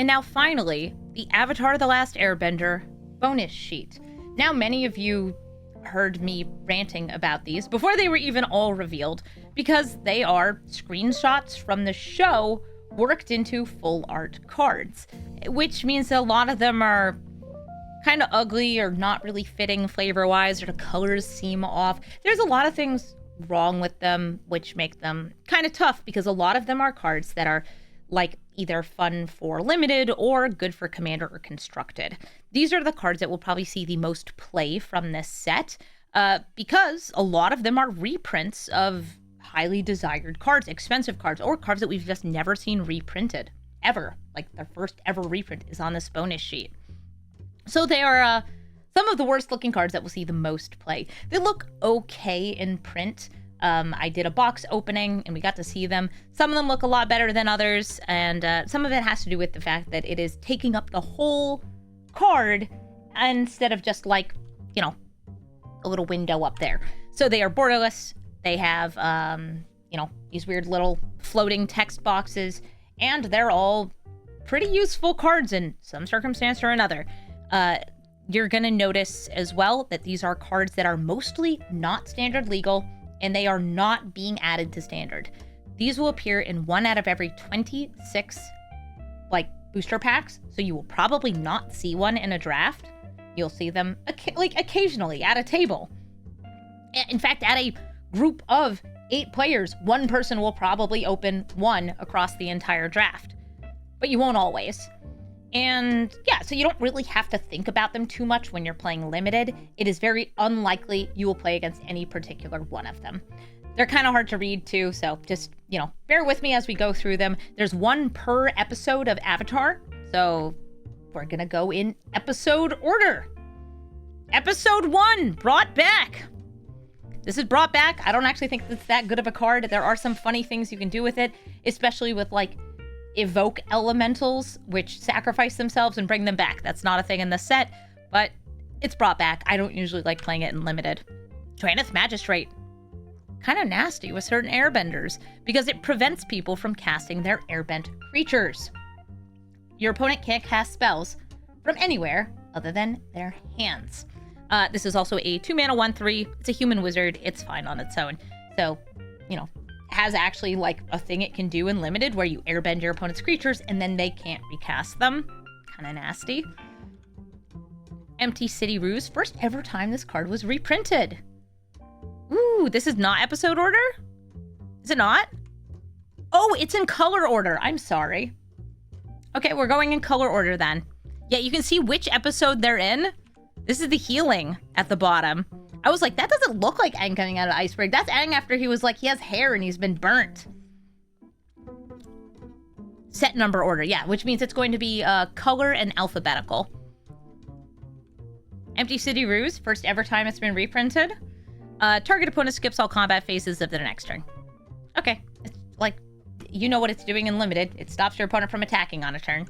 And now finally, the Avatar: The Last Airbender bonus sheet. Now many of you heard me ranting about these before they were even all revealed, because they are screenshots from the show worked into full art cards, which means that a lot of them are kind of ugly or not really fitting flavor-wise, or the colors seem off. There's a lot of things wrong with them, which make them kind of tough, because a lot of them are cards that are like either fun for limited or good for commander or constructed. These are the cards that will probably see the most play from this set, because a lot of them are reprints of highly desired cards, expensive cards, or cards that we've just never seen reprinted ever. Like their first ever reprint is on this bonus sheet. So they are some of the worst looking cards that will see the most play. They look okay in print. I did a box opening and we got to see them. Some of them look a lot better than others, and some of it has to do with the fact that it is taking up the whole card instead of just like, you know, a little window up there. So they are borderless. They have, you know, these weird little floating text boxes, and they're all pretty useful cards in some circumstance or another. You're going to notice as well that these are cards that are mostly not standard legal, and they are not being added to standard. These will appear in 1 out of every 26 like booster packs, so you will probably not see one in a draft. You'll see them occasionally at a table. In fact, at a group of 8 players, one person will probably open one across the entire draft, but you won't always. And yeah, so you don't really have to think about them too much when you're playing limited. It is very unlikely you will play against any particular one of them. They're kind of hard to read too, so just, you know, bear with me as we go through them. There's 1 per episode of Avatar, so we're gonna go in episode order. Episode 1, Brought Back. This is Brought Back. I don't actually think it's that good of a card. There are some funny things you can do with it, especially with like evoke elementals, which sacrifice themselves and bring them back. That's not a thing in the set, but it's Brought Back. I don't usually like playing it in limited. Traneth Magistrate. Kind of nasty with certain airbenders, because it prevents people from casting their airbent creatures. Your opponent can't cast spells from anywhere other than their hands. This is also a 2-mana 1/3. It's a human wizard. It's fine on its own. So, you know, has actually like a thing it can do in limited where you airbend your opponent's creatures and then they can't recast them. Kind of nasty. Empty City Ruse. First ever time this card was reprinted. Ooh, this is not episode order? Is it not? Oh, it's in color order. I'm sorry. Okay, we're going in color order then. Yeah, you can see which episode they're in. This is the healing at the bottom. I was like, that doesn't look like Aang coming out of Iceberg. That's Aang after he was like, he has hair and he's been burnt. Set number order, yeah, which means it's going to be color and alphabetical. Empty City Ruse, first ever time it's been reprinted. Target opponent skips all combat phases of their next turn. Okay, it's like, you know what it's doing in limited. It stops your opponent from attacking on a turn.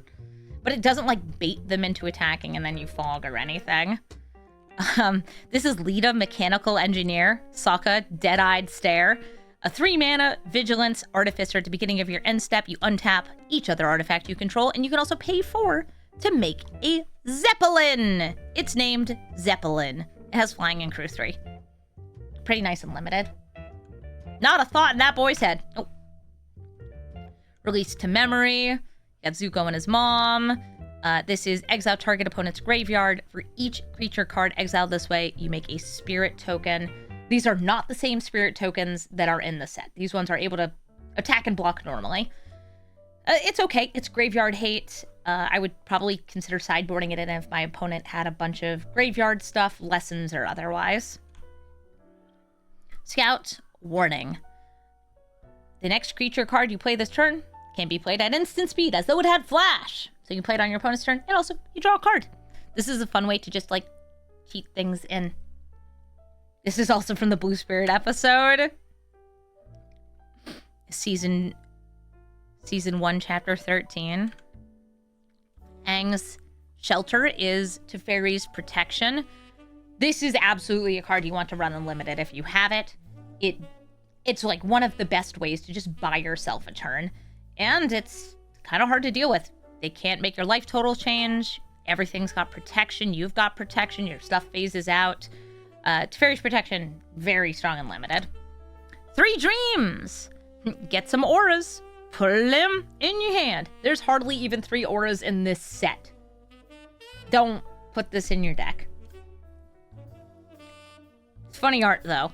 But it doesn't like bait them into attacking and then you fog or anything. This is Lita, Mechanical Engineer, Sokka, Dead-Eyed Stare. A 3-mana Vigilance Artificer. At the beginning of your end step, you untap each other artifact you control, and you can also pay 4 to make a Zeppelin. It's named Zeppelin. It has flying in crew 3. Pretty nice and limited. Not a thought in that boy's head. Oh. Release to memory. Got Zuko and his mom. This is exile target opponent's graveyard. For each creature card exiled this way, you make a spirit token. These are not the same spirit tokens that are in the set. These ones are able to attack and block normally. It's okay. It's graveyard hate. I would probably consider sideboarding it in if my opponent had a bunch of graveyard stuff, lessons or otherwise. Scout, warning. The next creature card you play this turn can be played at instant speed as though it had flash. So you can play it on your opponent's turn, and also you draw a card. This is a fun way to just like cheat things in. This is also from the Blue Spirit episode. Season 1, chapter 13. Aang's Shelter is Teferi's Protection. This is absolutely a card you want to run unlimited if you have it. It's like one of the best ways to just buy yourself a turn. And it's kind of hard to deal with. They can't make your life total change. Everything's got protection. You've got protection. Your stuff phases out. Teferi's protection, very strong and limited. 3 dreams. Get some auras. Put them in your hand. There's hardly even 3 auras in this set. Don't put this in your deck. It's funny art, though.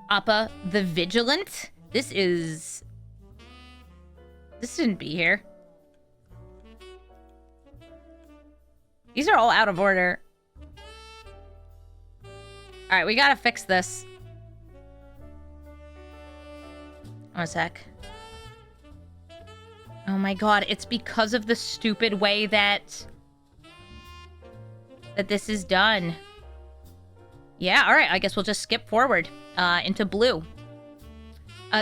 Appa the Vigilant. This shouldn't be here. These are all out of order. Alright, we gotta fix this. One sec. Oh my god, it's because of the stupid way that this is done. Yeah, alright, I guess we'll just skip forward into blue.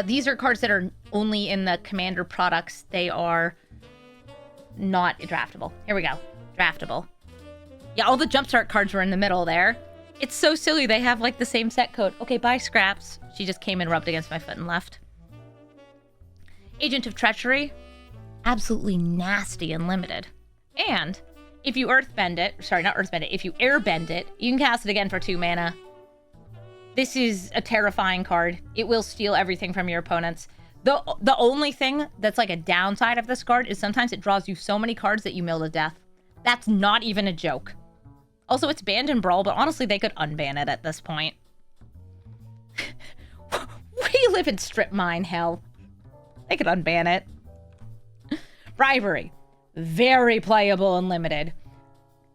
These are cards that are only in the Commander products. They are not draftable. Here we go. Draftable. Yeah, all the Jumpstart cards were in the middle there. It's so silly they have, like, the same set code. Okay, bye, Scraps. She just came and rubbed against my foot and left. Agent of Treachery. Absolutely nasty and limited. And if you Earthbend it... Sorry, not Earthbend it. If you Airbend it, you can cast it again for 2 mana. This is a terrifying card. It will steal everything from your opponents. The only thing that's like a downside of this card is sometimes it draws you so many cards that you mill to death. That's not even a joke. Also, it's banned in Brawl, but honestly, they could unban it at this point. We live in strip mine hell. They could unban it. Bribery. Very playable and limited.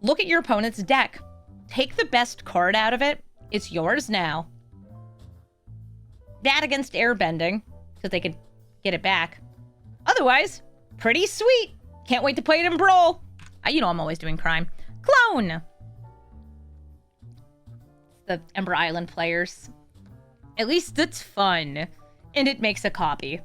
Look at your opponent's deck. Take the best card out of it. It's yours now. Bad against airbending, because they could get it back. Otherwise, pretty sweet. Can't wait to play it in Brawl. You know I'm always doing crime. Clone. The Ember Island players. At least it's fun. And it makes a copy.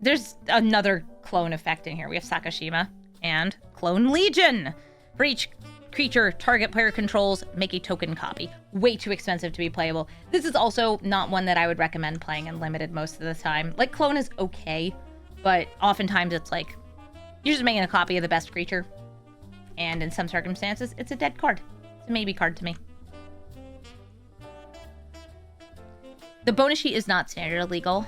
There's another clone effect in here. We have Sakashima and Clone Legion. For each creature target player controls, make a token copy. Way too expensive to be playable. This is also not one that I would recommend playing in limited most of the time. Like, Clone is okay, but oftentimes it's like, you're just making a copy of the best creature. And in some circumstances, it's a dead card. It's a maybe card to me. The bonus sheet is not standard illegal.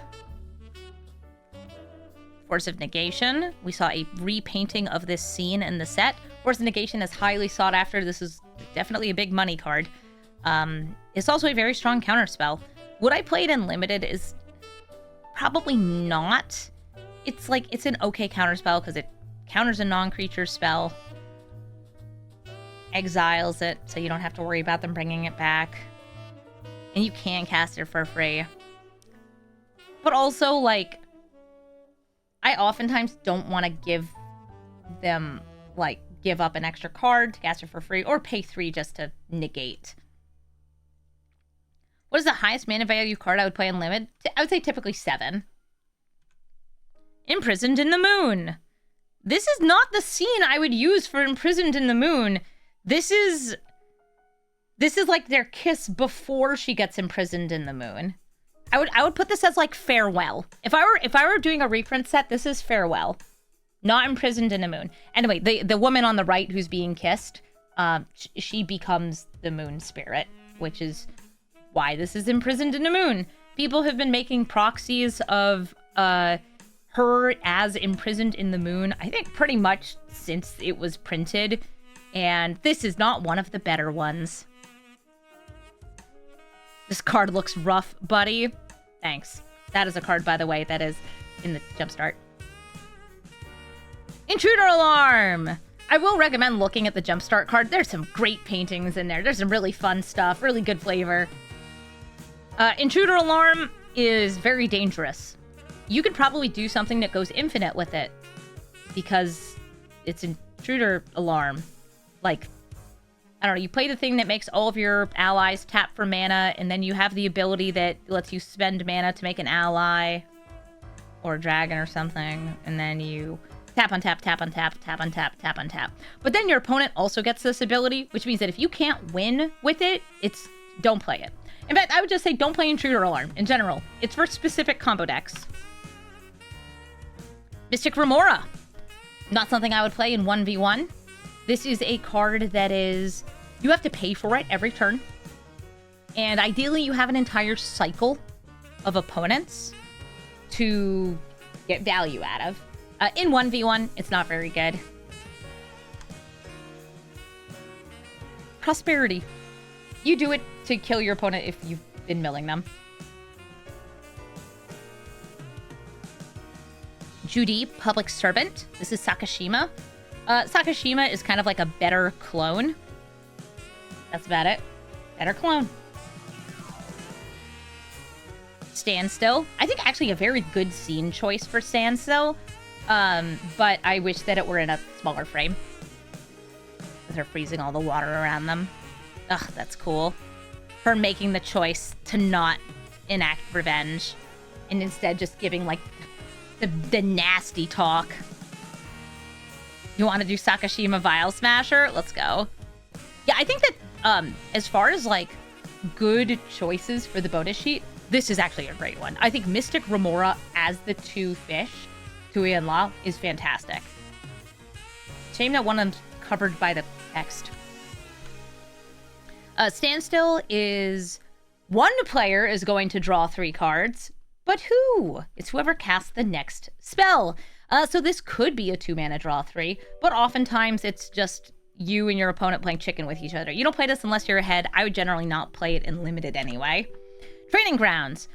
Force of Negation. We saw a repainting of this scene in the set. Force of Negation is highly sought after. This is definitely a big money card. It's also a very strong counterspell. Would I play it in limited is probably not. It's like, it's an okay counterspell because it counters a non-creature spell. Exiles it, so you don't have to worry about them bringing it back. And you can cast it for free. But also, like, I oftentimes don't want to give them, like, give up an extra card to cast it for free, or pay 3 just to negate. What is the highest mana value card I would play in Limit? I would say typically 7. Imprisoned in the Moon. This is not the scene I would use for Imprisoned in the Moon. This is like their kiss before she gets imprisoned in the moon. I would put this as like Farewell. If I were doing a reprint set, this is Farewell, not Imprisoned in the Moon. Anyway, the woman on the right who's being kissed, she becomes the moon spirit, which is why this is Imprisoned in the Moon. People have been making proxies of her as imprisoned in the moon, I think pretty much since it was printed, and this is not one of the better ones. This card looks rough, buddy. Thanks. That is a card, by the way, that is in the Jumpstart. Intruder Alarm! I will recommend looking at the Jumpstart card. There's some great paintings in there. There's some really fun stuff, really good flavor. Intruder Alarm is very dangerous. You could probably do something that goes infinite with it, because it's Intruder Alarm. Like, I don't know, you play the thing that makes all of your allies tap for mana, and then you have the ability that lets you spend mana to make an ally, or a dragon or something, and then you tap on tap, tap on tap, tap on tap, tap on tap. But then your opponent also gets this ability, which means that if you can't win with it, don't play it. In fact, I would just say don't play Intruder Alarm in general. It's for specific combo decks. Mystic Remora. Not something I would play in 1v1. This is a card that is... You have to pay for it every turn. And ideally, you have an entire cycle of opponents to get value out of. In 1v1, it's not very good. Prosperity. You do it to kill your opponent if you've been milling them. Judy, Public Servant. This is Sakashima. Sakashima is kind of like a better clone. That's about it. Better clone. Standstill. I think actually a very good scene choice for Standstill. But I wish that it were in a smaller frame. Because they're freezing all the water around them. Ugh, that's cool. Her making the choice to not enact revenge. And instead just giving, like, the nasty talk. You want to do Sakashima Vial Smasher? Let's go. Yeah, I think that as far as, like, good choices for the bonus sheet, this is actually a great one. I think Mystic Remora as the two fish, Tui and La, is fantastic. Shame that one of them's covered by the text. Standstill is one player is going to draw 3 cards, but who? It's whoever casts the next spell. So this could be a 2-mana draw 3, but oftentimes it's just you and your opponent playing chicken with each other. You don't play this unless you're ahead. I would generally not play it in limited anyway. Training Grounds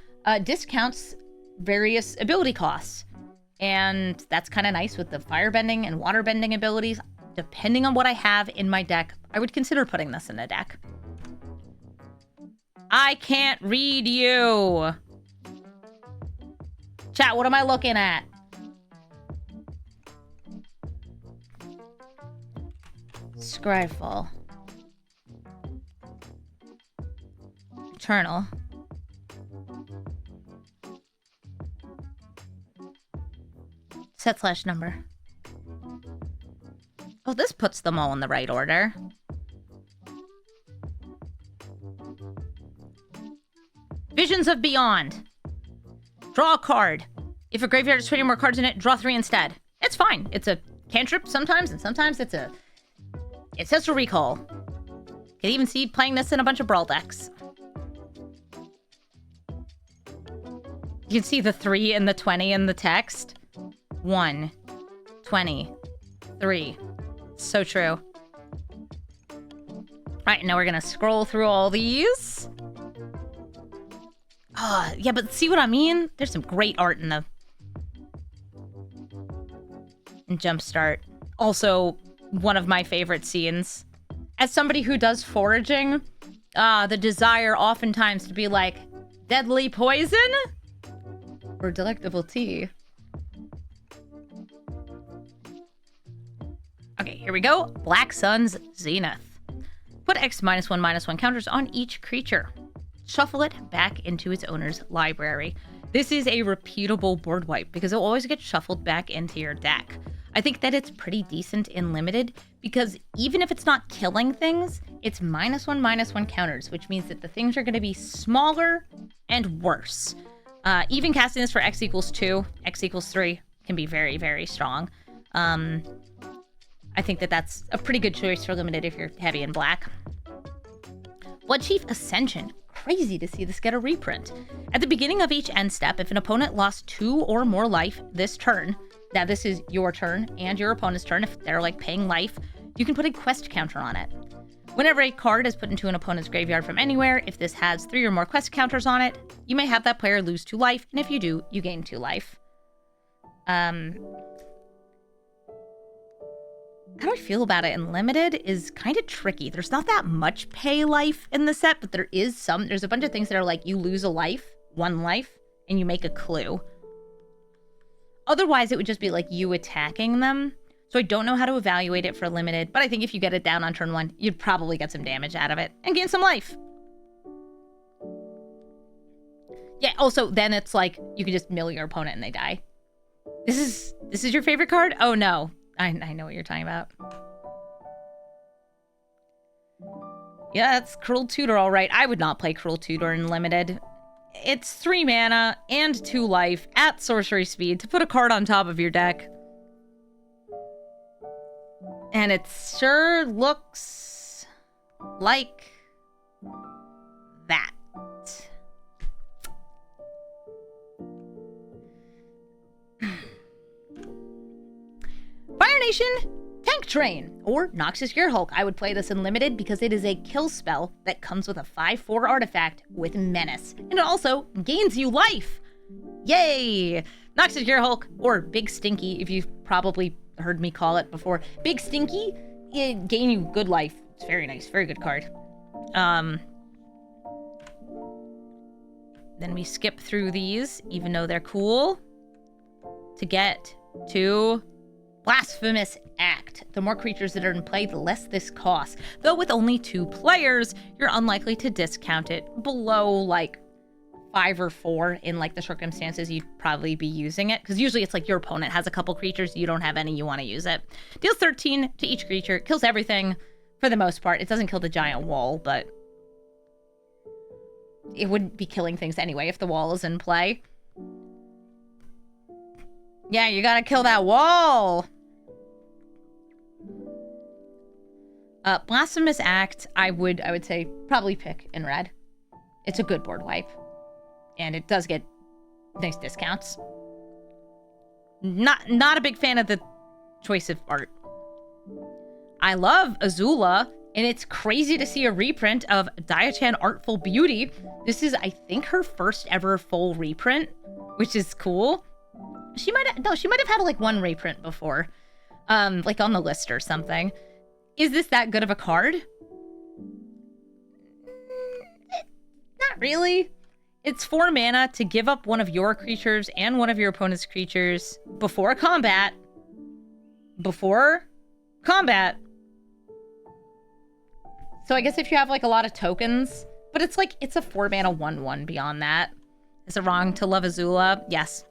discounts various ability costs, and that's kind of nice with the firebending and waterbending abilities. Depending on what I have in my deck, I would consider putting this in a deck. I can't read you. Chat, what am I looking at? Scryfall. Eternal. Set/number. Oh, this puts them all in the right order. Visions of Beyond. Draw a card. If a graveyard has 20 more cards in it, draw 3 instead. It's fine. It's a cantrip sometimes, and sometimes it's a Ancestral Recall. Can even see playing this in a bunch of Brawl decks. You can see the 3 and the 20 in the text. 1, 20, 3. So true. Right, now we're gonna scroll through all these. Yeah, but see what I mean? There's some great art in Jumpstart. Also, one of my favorite scenes. As somebody who does foraging, the desire oftentimes to be like, deadly poison? Or delectable tea. Okay, here we go. Black Sun's Zenith. Put X -1/-1 counters on each creature. Shuffle it back into its owner's library. This is a repeatable board wipe because it'll always get shuffled back into your deck. I think that it's pretty decent in limited because even if it's not killing things, it's -1/-1 counters, which means that the things are going to be smaller and worse. Even casting this for X = 2, X = 3 can be very, very strong. I think that that's a pretty good choice for limited if you're heavy in black. Bloodchief Ascension. Crazy to see this get a reprint. At the beginning of each end step, if an opponent lost 2 or more life this turn, now this is your turn and your opponent's turn, if they're like paying life, you can put a quest counter on it. Whenever a card is put into an opponent's graveyard from anywhere, if this has 3 or more quest counters on it, you may have that player lose 2 life, and if you do, you gain 2 life. How do I feel about it in limited is kind of tricky. There's not that much pay life in the set, but there's a bunch of things that are like you lose a life, 1 life, and you make a clue. Otherwise, it would just be like you attacking them. So I don't know how to evaluate it for limited, but I think if you get it down on turn 1, you'd probably get some damage out of it and gain some life. Yeah, also, then it's like you can just mill your opponent and they die. This is your favorite card? Oh no. I know what you're talking about. Yeah, it's Cruel Tutor, all right. I would not play Cruel Tutor in limited. It's 3 mana and 2 life at sorcery speed to put a card on top of your deck. And it sure looks like that. Fire Nation Tank Train, or Noxus Gearhulk. I would play this in Limited because it is a kill spell that comes with a 5/4 artifact with Menace. And it also gains you life. Yay! Noxus Gearhulk, or Big Stinky, if you've probably heard me call it before. Big Stinky, it gain you good life. It's very nice, very good card. Then we skip through these, even though they're cool, to get to Blasphemous Act. The more creatures that are in play, the less this costs. Though with only 2 players, you're unlikely to discount it below like 5 or 4 in like the circumstances you'd probably be using it. Because usually it's like your opponent has a couple creatures, you don't have any, you want to use it. Deals 13 to each creature, kills everything for the most part. It doesn't kill the giant wall, but it wouldn't be killing things anyway if the wall is in play. Yeah, you gotta kill that wall! Blasphemous Act, I would say probably pick in red. It's a good board wipe. And it does get nice discounts. Not a big fan of the choice of art. I love Azula, and it's crazy to see a reprint of Diachan Artful Beauty. This is, I think, her first ever full reprint, which is cool. She might have had like one reprint before, like on the list or something. Is this that good of a card? Not really. It's 4 mana to give up one of your creatures and one of your opponent's creatures before combat. Before combat. So I guess if you have like a lot of tokens, but it's like, it's a 4 mana 1/1 beyond that. Is it wrong to love Azula? Yes.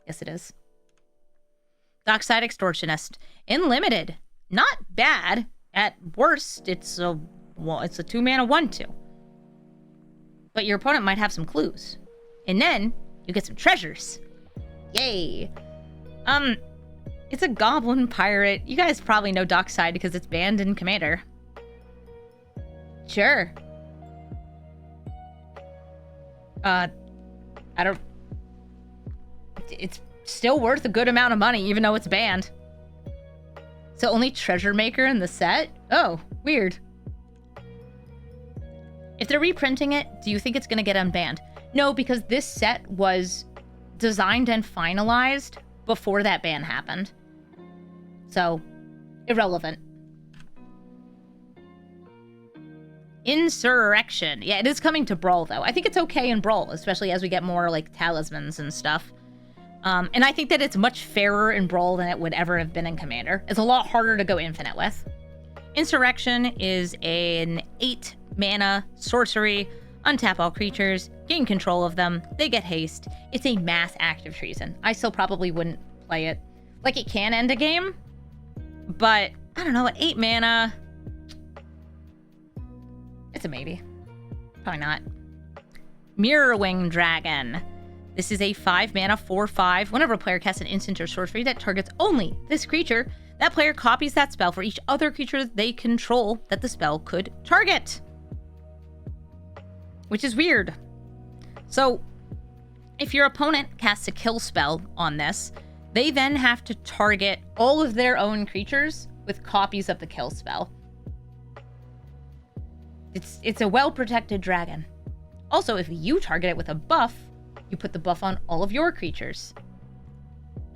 Yes, it is. Dockside Extortionist. In Limited. Not bad. At worst, it's a 2 mana 1/2. But your opponent might have some clues. And then you get some treasures. Yay. It's a goblin pirate. You guys probably know Dockside because it's banned in Commander. Sure. It's still worth a good amount of money, even though it's banned. So only Treasure Maker in the set? Oh, weird. If they're reprinting it, do you think it's going to get unbanned? No, because this set was designed and finalized before that ban happened. So, irrelevant. Insurrection. Yeah, it is coming to Brawl, though. I think it's okay in Brawl, especially as we get more, like, talismans and stuff. And I think that it's much fairer in Brawl than it would ever have been in Commander. It's a lot harder to go infinite with. Insurrection is an 8 mana sorcery. Untap all creatures, gain control of them, they get haste. It's a mass act of treason. I still probably wouldn't play it. Like, it can end a game, but I don't know, at 8 mana, it's a maybe. Probably not. Mirrorwing Dragon. This is a 5 mana 4/5. Whenever a player casts an instant or sorcery that targets only this creature, that player copies that spell for each other creature they control that the spell could target. Which is weird. So, if your opponent casts a kill spell on this, they then have to target all of their own creatures with copies of the kill spell. It's a well-protected dragon. Also, if you target it with a buff, you put the buff on all of your creatures.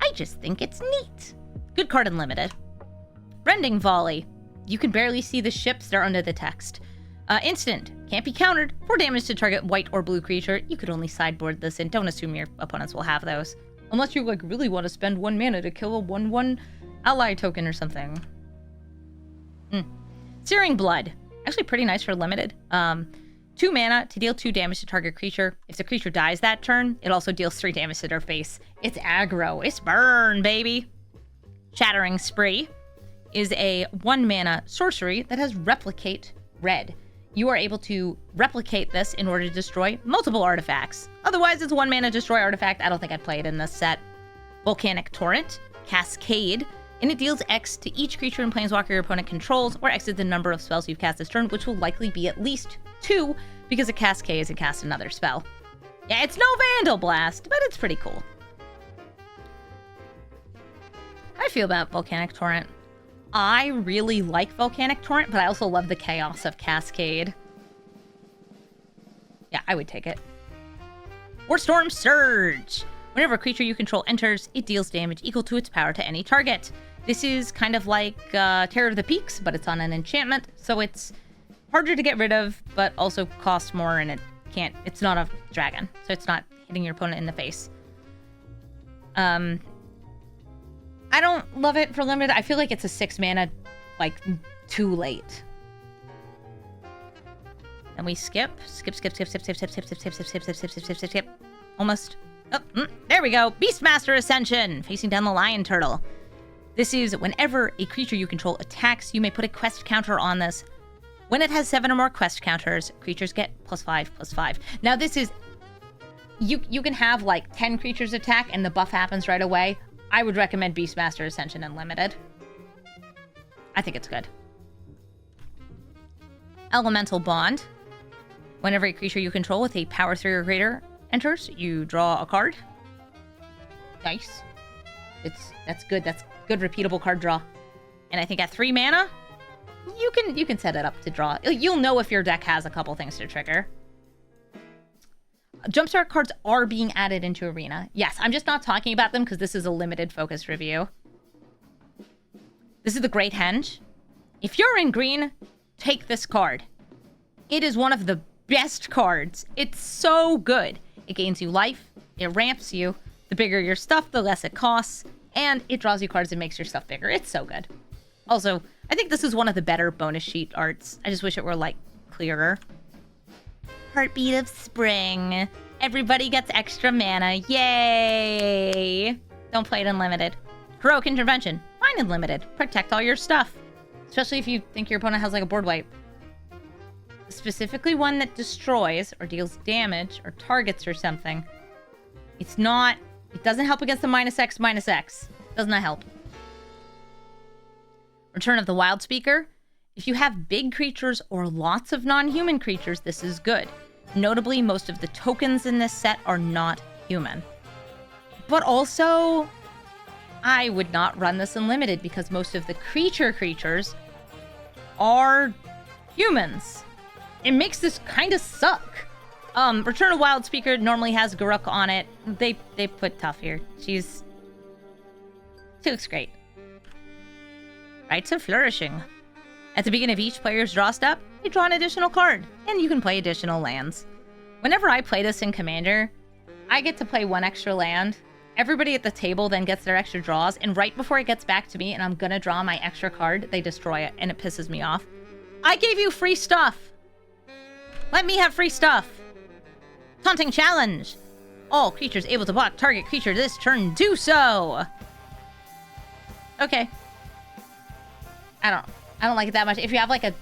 I just think it's neat. Good card in Limited. Rending Volley. You can barely see the ships, they're under the text. Instant. Can't be countered. 4 damage to target white or blue creature. You could only sideboard this and don't assume your opponents will have those. Unless you like really want to spend 1 mana to kill a 1/1 ally token or something. Searing Blood. Actually pretty nice for Limited. 2 mana to deal 2 damage to target creature. If the creature dies that turn, it also deals 3 damage to their face. It's aggro. It's burn, baby. Shattering Spree is a 1 mana sorcery that has Replicate Red. You are able to replicate this in order to destroy multiple artifacts. Otherwise, it's 1 mana destroy artifact. I don't think I'd play it in this set. Volcanic Torrent. Cascade. and it deals X to each creature and planeswalker your opponent controls, where X is the number of spells you've cast this turn, which will likely be at least 2, because a cast K is a cast another spell. Yeah, it's no Vandal Blast, but it's pretty cool. How do I feel about Volcanic Torrent? I really like Volcanic Torrent, but I also love the chaos of Cascade. Yeah, I would take it. Or Storm Surge! Whenever a creature you control enters, it deals damage equal to its power to any target. This is kind of like Terror of the Peaks, but it's on an enchantment, so it's harder to get rid of, but also costs more, and it's not a dragon, so it's not hitting your opponent in the face. I don't love it for limited. I feel like it's a 6 mana, like, too late. And we skip. Almost. Oh, there we go. Beastmaster Ascension, facing down the Lion Turtle. This is whenever a creature you control attacks, you may put a quest counter on this. When it has 7 or more quest counters, creatures get +5/+5. Now this is, you can have like 10 creatures attack and the buff happens right away. I would recommend Beastmaster Ascension Unlimited. I think it's good. Elemental Bond. Whenever a creature you control with a power 3 or greater enters, you draw a card. Nice. That's good. That's good repeatable card draw. And I think at 3 mana, you can set it up to draw. You'll know if your deck has a couple things to trigger. Jumpstart cards are being added into Arena. Yes, I'm just not talking about them because this is a limited focus review. This is the Great Henge. If you're in green, take this card. It is one of the best cards. It's so good. It gains you life, it ramps you. The bigger your stuff, the less it costs, and it draws you cards and makes your stuff bigger. It's so good. Also, I think this is one of the better bonus sheet arts. I just wish it were, like, clearer. Heartbeat of Spring. Everybody gets extra mana. Yay! Don't play it unlimited. Heroic Intervention. Fine unlimited. Protect all your stuff. Especially if you think your opponent has, like, a board wipe. Specifically one that destroys or deals damage or targets or something. It doesn't help against the -X. Does not help. Return of the Wild Speaker. If you have big creatures or lots of non-human creatures, this is good. Notably, most of the tokens in this set are not human. But also, I would not run this unlimited because most of the creatures are humans. It makes this kind of suck. Return of Wild Speaker normally has Garruk on it. They put Tough here. She looks great. Rites of Flourishing. At the beginning of each player's draw step, you draw an additional card, and you can play additional lands. Whenever I play this in Commander, I get to play 1 extra land. Everybody at the table then gets their extra draws, and right before it gets back to me and I'm gonna draw my extra card, they destroy it, and it pisses me off. I gave you free stuff! Let me have free stuff! Taunting Challenge! All creatures able to block target creature this turn do so! Okay. I don't like it that much. If you have like a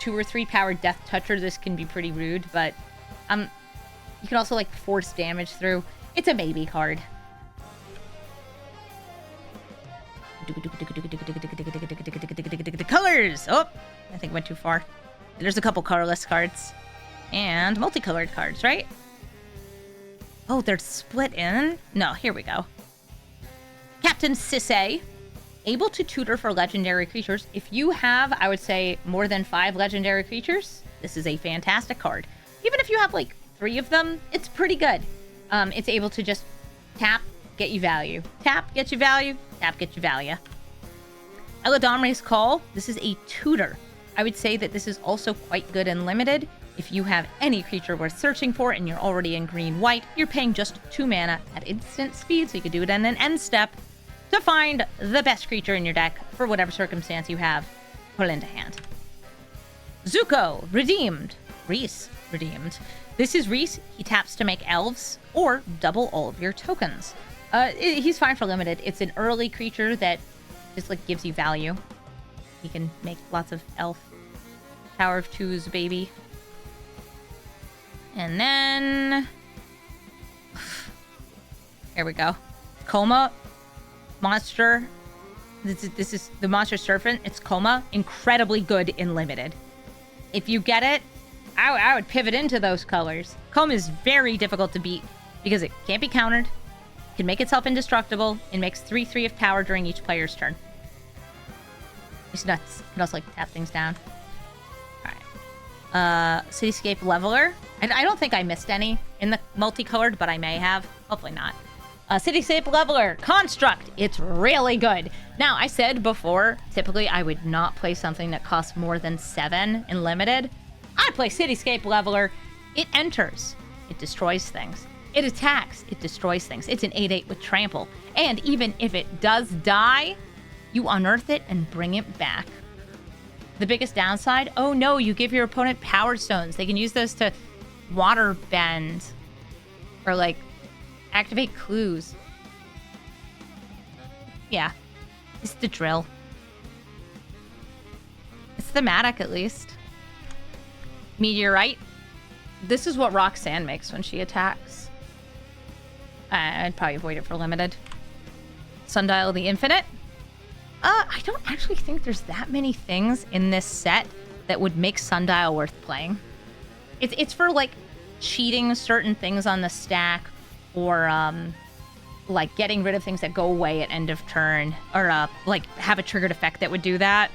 2 or 3 power Death Toucher, this can be pretty rude, but you can also like force damage through. It's a maybe card. Colors! Oh, I think I went too far. There's a couple colorless cards. And multicolored cards, right? Oh, they're split in? No, here we go. Captain Sisay. Able to tutor for legendary creatures. If you have, I would say, more than 5 legendary creatures, this is a fantastic card. Even if you have, like, 3 of them, it's pretty good. It's able to just tap, get you value. Tap, get you value. Tap, get you value. Eladamri's Call. This is a tutor. I would say that this is also quite good and limited. If you have any creature worth searching for and you're already in green-white, you're paying just 2 mana at instant speed, so you could do it in an end step to find the best creature in your deck for whatever circumstance you have put into hand. Zuko, redeemed. Reese, redeemed. This is Reese. He taps to make elves or double all of your tokens. He's fine for limited. It's an early creature that just like gives you value. He can make lots of elf Tower of Twos, baby. And then here we go. Coma. Monster. This is the Monster Serpent. It's Coma. Incredibly good in limited. If you get it, I would pivot into those colors. Coma is very difficult to beat because it can't be countered, can make itself indestructible, and makes 3/3 of power during each player's turn. It's nuts. You can also, like, tap things down. Alright. Cityscape Leveler. And I don't think I missed any in the multicolored, but I may have. Hopefully not. Cityscape Leveler. Construct. It's really good. Now, I said before, typically I would not play something that costs more than 7 in limited. I play Cityscape Leveler. It enters. It destroys things. It attacks. It destroys things. It's an 8/8 with trample. And even if it does die, you unearth it and bring it back. The biggest downside? Oh no, you give your opponent power stones. They can use those to water bend or, like, activate clues. Yeah. It's the drill. It's thematic, at least. Meteorite. This is what Roxanne makes when she attacks. I'd probably avoid it for limited. Sundial the Infinite. I don't actually think there's that many things in this set that would make Sundial worth playing. It's for, like, cheating certain things on the stack, or like getting rid of things that go away at end of turn, or like have a triggered effect that would do that.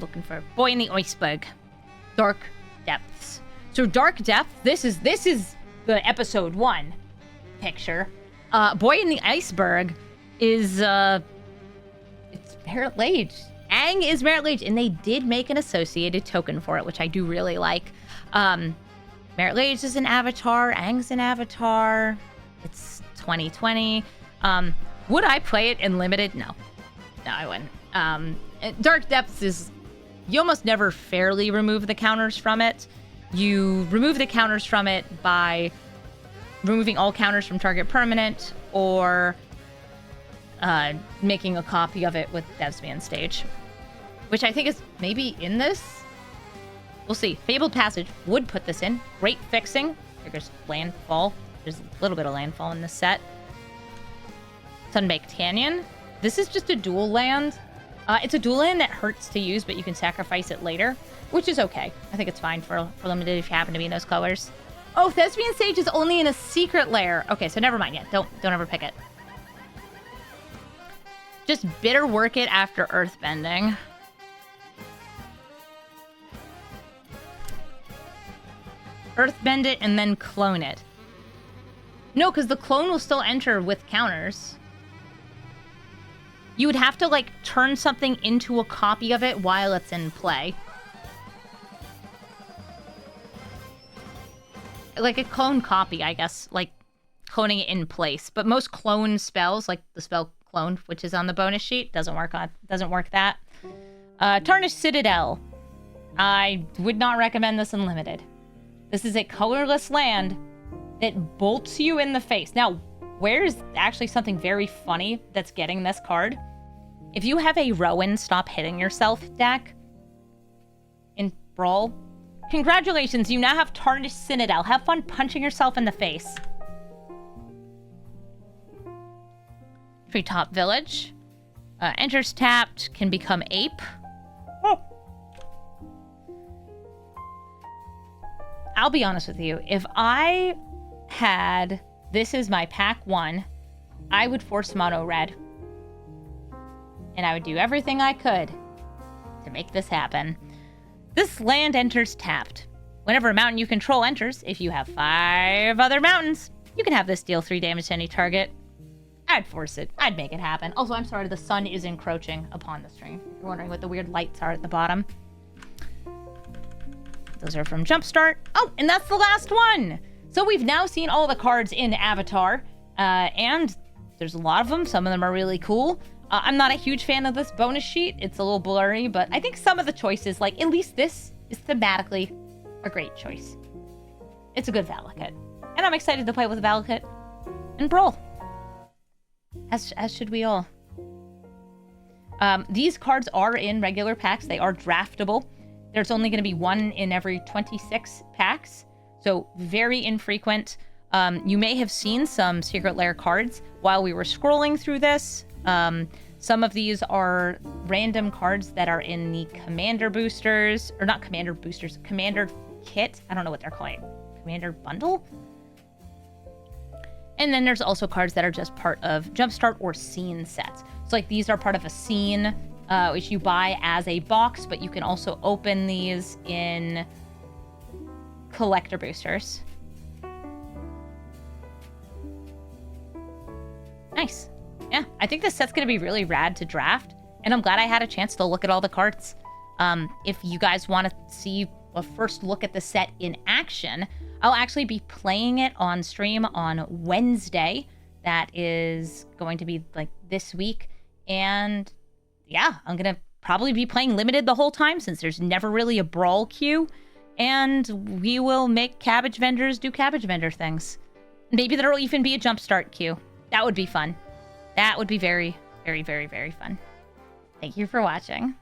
Looking for Boy in the Iceberg. Dark Depths. So Dark Depths, this is the episode 1 picture. Boy in the Iceberg is it's Merit Lage. Aang is Merit Lage, and they did make an associated token for it, which I do really like. Merit Lage is an avatar. Aang's an avatar. It's 2020. Would I play it in limited? No, I wouldn't. Dark Depths is, you almost never fairly remove the counters from it. You remove the counters from it by removing all counters from target permanent, or making a copy of it with Devsman Stage, which I think is maybe in this. We'll see. Fabled Passage would put this in. Great fixing. Triggers landfall. There's a little bit of landfall in this set. Sunbaked Canyon. This is just a dual land. It's a dual land that hurts to use, but you can sacrifice it later, which is okay. I think it's fine for limited if you happen to be in those colors. Oh, Thespian Sage is only in a secret lair. Okay, so never mind yet. Don't ever pick it. Just bitter work it after Earthbending. Earthbend it and then clone it. No, because the clone will still enter with counters. You would have to, like, turn something into a copy of it while it's in play. Like a clone copy, I guess. Like, cloning it in place. But most clone spells, like the spell Clone, which is on the bonus sheet, doesn't work that. Tarnished Citadel. I would not recommend this in limited. This is a colorless land that bolts you in the face. Now, where's actually something very funny that's getting this card? If you have a Rowan Stop Hitting Yourself deck in Brawl, congratulations, you now have Tarnished Citadel. Have fun punching yourself in the face. Treetop Village. Enters tapped, can become Ape. Oh. I'll be honest with you. If I had this as my pack 1, I would force mono red. And I would do everything I could to make this happen. This land enters tapped. Whenever a mountain you control enters, if you have 5 other mountains, you can have this deal 3 damage to any target. I'd force it. I'd make it happen. Also, I'm sorry, the sun is encroaching upon the stream. If you're wondering what the weird lights are at the bottom. Those are from Jumpstart. Oh, and that's the last one! So we've now seen all the cards in Avatar, and there's a lot of them. Some of them are really cool. I'm not a huge fan of this bonus sheet. It's a little blurry, but I think some of the choices, like at least this, is thematically a great choice. It's a good Valakut. And I'm excited to play with Valakut and Brawl. As should we all. These cards are in regular packs. They are draftable. There's only going to be 1 in every 26 packs. So very infrequent. You may have seen some Secret Lair cards while we were scrolling through this. Some of these are random cards that are in the Commander boosters, or not Commander boosters, Commander kit. I don't know what they're calling it. Commander bundle? And then there's also cards that are just part of Jumpstart or Scene sets. So like these are part of a Scene, which you buy as a box, but you can also open these in collector boosters. Nice. Yeah, I think this set's going to be really rad to draft, and I'm glad I had a chance to look at all the cards. If you guys want to see a first look at the set in action, I'll actually be playing it on stream on Wednesday. That is going to be like this week, and yeah, I'm going to probably be playing limited the whole time since there's never really a brawl queue, and we will make cabbage vendors do cabbage vendor things. Maybe there'll even be a jumpstart queue. That would be fun. That would be very, very, very, very fun. Thank you for watching.